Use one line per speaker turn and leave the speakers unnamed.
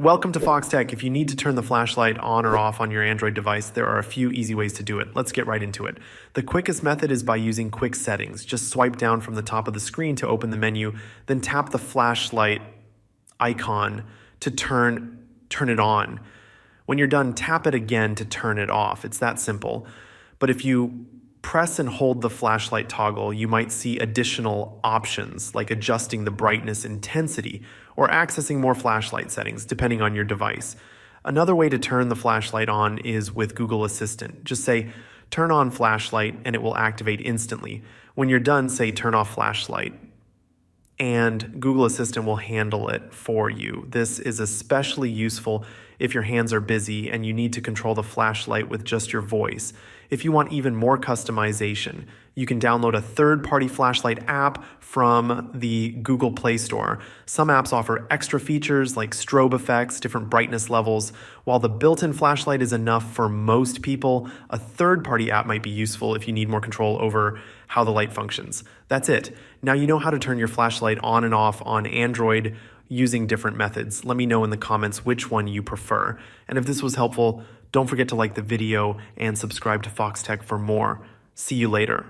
Welcome to Foxtecc. If you need to turn the flashlight on or off on your Android device, there are a few easy ways to do it. Let's get right into it. The quickest method is by using quick settings. Just swipe down from the top of the screen to open the menu, then tap the flashlight icon to turn it on. When you're done, tap it again to turn it off. It's that simple. But if you press and hold the flashlight toggle, you might see additional options like adjusting the brightness intensity or accessing more flashlight settings depending on your device. Another way to turn the flashlight on is with Google Assistant. Just say, turn on flashlight, and it will activate instantly. When you're done, say, turn off flashlight, and Google Assistant will handle it for you. This is especially useful if your hands are busy and you need to control the flashlight with just your voice. If you want even more customization, you can download a third-party flashlight app from the Google Play Store. Some apps offer extra features like strobe effects, different brightness levels. While the built-in flashlight is enough for most people, a third-party app might be useful if you need more control over how the light functions. That's it. Now you know how to turn your flashlight on and off on Android using different methods. Let me know in the comments which one you prefer. And if this was helpful, don't forget to like the video and subscribe to Foxtecc for more. See you later.